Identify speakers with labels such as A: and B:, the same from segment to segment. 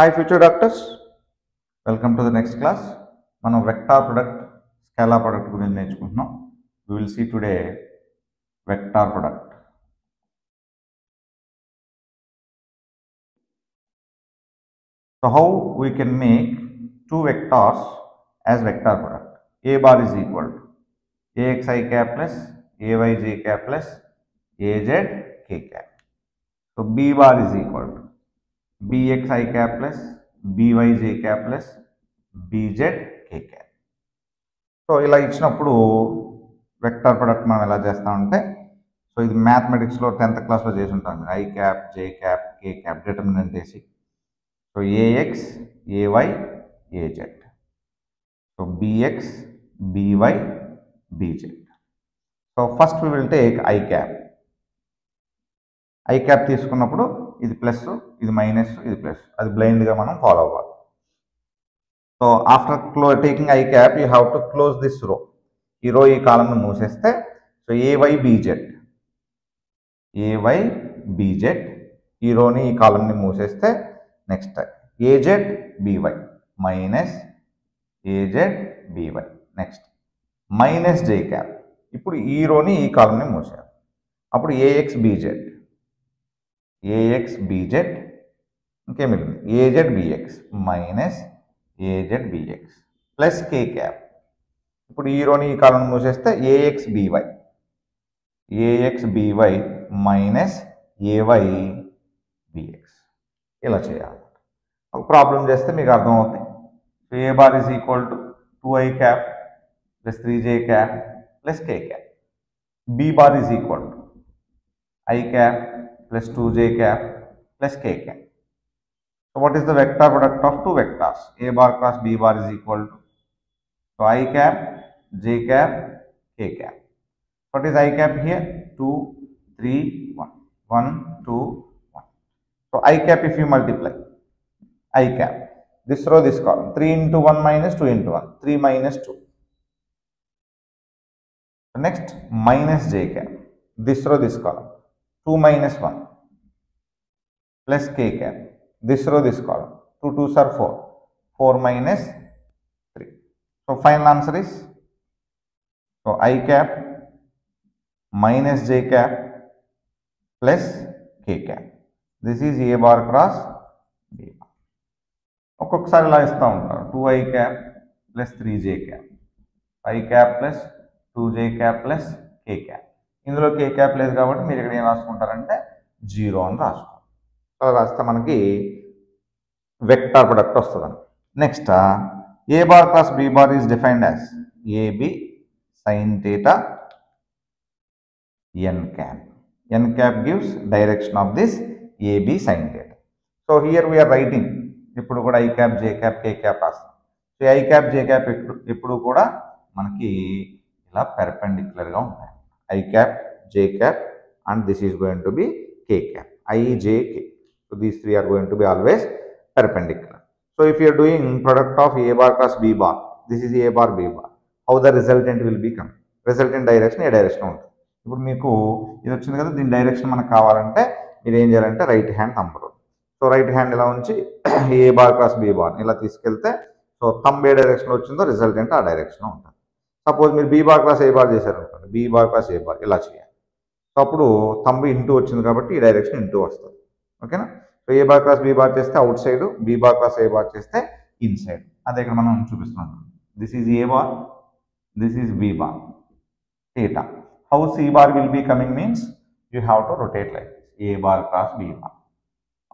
A: Hi future doctors, welcome to the next class. మనం vector product scalar product గురించి నేర్చుకుంటున్నాం. We will see today vector product. So how we can make two vectors as vector product? A bar is equal to AXI cap plus AYJ cap plus AZ K cap. So B bar is equal to BXI cap plus BYJ cap plus BZ K cap. So ఇలా ఇచ్చినప్పుడు vector product మనం ఎలా చేస్తామంటే, so ఇది మ్యాథమెటిక్స్లో 10th క్లాస్లో చేసి ఉంటాం. I cap, J cap, K cap determinant వేసి, so AX, AY, AZ, so BX, BY, BZ. So first we will take I cap. I cap తీసుకున్నప్పుడు ఇది ప్లస్, ఇది మైనస్, ఇది ప్లస్, అది బ్లైండ్గా మనం ఫాలో అవ్వాలి. So after taking i cap you have to close this row. ఈ row ఈ కాలంను మూసేస్తే, so a y b z, a y b z, ఈ రోని ఈ కాలంని మూసేస్తే next a z b y minus a z b y, next minus j cap. ఇప్పుడు ఈ రోని ఈ కాలంని మూసారు. అప్పుడు ఏఎక్స్ బీజెడ్, ఏఎక్స్ బీజెడ్, ఇంకేమి a z b x minus a z b x plus k cap. ఇప్పుడు ఈ రోని ఈ కాలం మూసేస్తే a x b y, a x by minus a y b x. ఇలా చేయాలి. ఒక ప్రాబ్లం చేస్తే మీకు అర్థమవుతుంది. So a bar is equal to 2i cap plus 3j cap plus k cap. B bar is equal to i cap plus 2j cap plus k cap. So what is the vector product of two vectors? A bar cross B bar is equal to, so I cap, J cap, K cap. What is I cap here? 2, 3, 1. 1, 2, 1. So I cap, if you multiply, I cap, this row, this column, 3 into 1 minus 2 into 1, 3 minus 2. So next, minus J cap, this row, this column, 2 minus 1, plus K cap. This row, this column, 2 2s are 4, 4 minus 3. So final answer is, so I cap minus J cap plus K cap. This is A bar cross B bar. ఒక్కొక్కసారి ఇలా ఇస్తూ ఉంటారు, 2i cap plus 3j cap, I cap plus 2j cap plus K cap. ఇందులో K cap లేదు కాబట్టి మీరు ఇక్కడ ఏం రాసుకుంటారంటే 0 అని రాసుకుంటారు. అలా రాస్తే మనకి వెక్టార్ ప్రొడక్ట్ వస్తుందండి. Next a bar cross b bar is defined as a b sine theta n cap. N cap gives direction of this a b sine theta. So here we are writing, ఇప్పుడు కూడా i cap, J cap, K cap రాస్తాం. So i cap, J cap ఎప్పుడు కూడా మనకి ఇలా పెర్పెండిక్యులర్గా ఉంటాయి. I cap, J cap and this is going to be k cap, IJK. So these three are going to be always perpendicular. So if you are doing product of A bar cross B bar, this is A bar, B bar, how the resultant will become? Resultant direction A direction ఉంటుంది. ఇప్పుడు మీకు ఇది వచ్చింది కదా, దీని direction మనకు కావాలంటే మీరు ఏం చేయాలంటే right hand thumb rule. So right hand ఇలా ఉంచి ఏ బార్ క్రాస్ బి బార్ ఇలా తీసుకెళ్తే, సో థంబ్ ఏ డైరెక్షన్లో వచ్చిందో రిజల్టెంట్ ఆ డైరెక్షన్లో ఉంటుంది. సపోజ్ మీరు B bar cross a bar చేశారనుకోండి, B bar cross a bar ఇలా చేయాలి. సో అప్పుడు థంబ్ ఇంటూ వచ్చింది కాబట్టి ఈ డైరెక్షన్ ఇంటూ వస్తుంది. ఓకేనా? So a bar cross b bar చేస్తే outside, b bar cross a bar చేస్తే ఇన్ సైడ్. అదే ఇక్కడ మనం చూపిస్తున్నాం. This is a bar, this is b bar, theta. How c bar will be coming means you have to rotate like this, a bar cross b bar.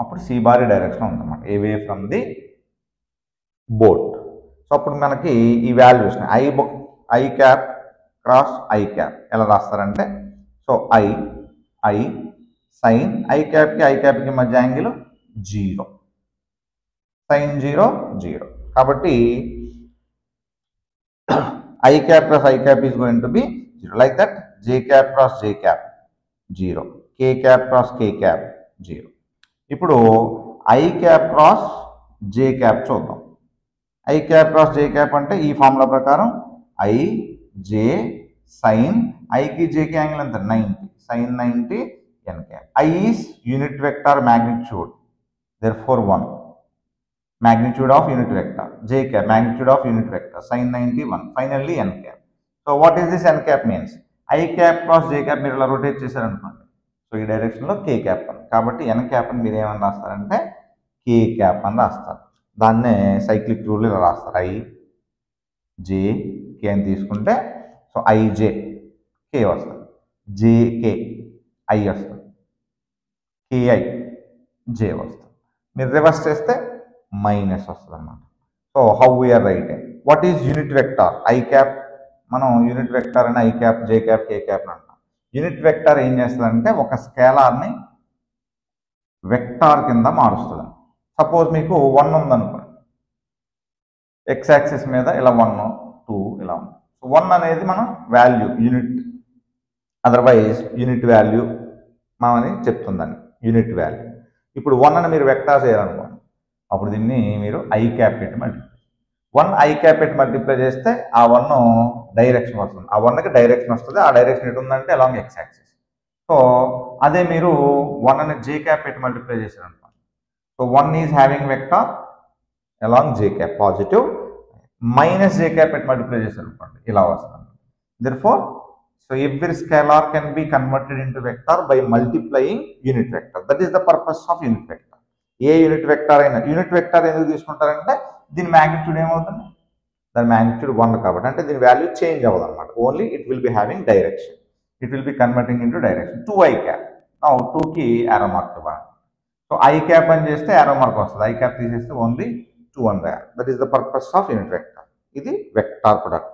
A: అప్పుడు c bar direction ఉందన్నమాట, away from the board. So అప్పుడు మనకి ఈ values i cap cross I cap ఎలా రాస్తారంటే, so i sine i క్యాప్కి i క్యాప్కి మధ్య యాంగిల్ 0, సైన్ 0 0. కాబట్టి i cap plus i cap is going to be 0. Like that j cap cross j cap 0, k cap cross k cap 0. ఇప్పుడు i cap cross j cap చూద్దాం. I cap cross j cap అంటే ఈ formula ప్రకారం I J sign, ఐకి జేకి angle ఎంత 90, sign 90 n cap. I is unit vector magnitude, therefore 1. magnitude of unit vector, j cap, magnitude of unit vector, sin 91, finally n cap. So what is this n cap means? I cap cross j cap మీరు ఇలా rotate చేశారనుకోండి, so ఈ డైరెక్షన్లో k cap అని, కాబట్టి n cap అని మీరు ఏమని రాస్తారంటే k cap అని రాస్తారు. దాన్నే సైక్లిక్ రూల్ ఇలా రాస్తారు, i j k అని తీసుకుంటే సో i j k వస్తుంది, j k i వస్తుంది, ki j వస్తుంది. మీరు రివర్స్ చేస్తే మైనస్ వస్తుంది అన్నమాట. So how we are writing what is unit vector? I cap, మనం యూనిట్ వెక్టార్ అని i cap, J cap, K cap అని అంటాం. యూనిట్ వెక్టార్ ఏం చేస్తుందంటే ఒక స్కేలార్ని వెక్టార్ కింద మారుస్తుంది. సపోజ్ మీకు 1 ఉందనుకోండి, ఎక్స్ యాక్సిస్ మీద ఇలా 1 2 ఇలా ఉంది. సో 1 అనేది మనం value unit, otherwise unit value మనని చెప్తుందండి, యూనిట్ వాల్యూ. ఇప్పుడు 1 అని మీరు వెక్టార్ చేయాలనుకోండి, అప్పుడు దీన్ని మీరు ఐ క్యాప్ పెట్టి మల్టిప్లై, 1 ఐ క్యాప్ పెట్టి మల్టిప్లై చేస్తే ఆ 1 డైరెక్షన్ వస్తుంది, ఆ 1కి డైరెక్షన్ వస్తుంది. ఆ డైరెక్షన్ ఎటు ఉందంటే అలాంగ్ ఎక్స్ యాక్సిస్. సో అదే మీరు 1 అని జే క్యాప్ పెట్టి మల్టిప్లై చేశారనుకోండి, so 1 is having vector along J cap positive, minus j cap పెట్టి మల్టిప్లై చేశారనుకోండి ఇలా వస్తుంది. Therefore so every scalar can be converted into vector by multiplying unit vector. That is the purpose of unit vector. A unit vector అయినా, unit vector ఎందుకు తీసుకుంటారంటే దీని magnitude ఏమవుతుంది, దాని magnitude 1 కాబట్టి, అంటే దీని వాల్యూ చేంజ్ అవ్వదు అనమాట. Only it will be having direction, it will be converting into direction. 2 I cap, నా 2కి యారో మార్క్ ఇవ్వాలి. సో ఐ క్యాప్ అని చేస్తే యారో మార్క్ వస్తుంది, ఐ క్యాప్ తీసేస్తే ఓన్లీ 2 అని రాయాలి. That is the purpose of unit vector. ఇది వెక్టార్ ప్రొడక్ట్.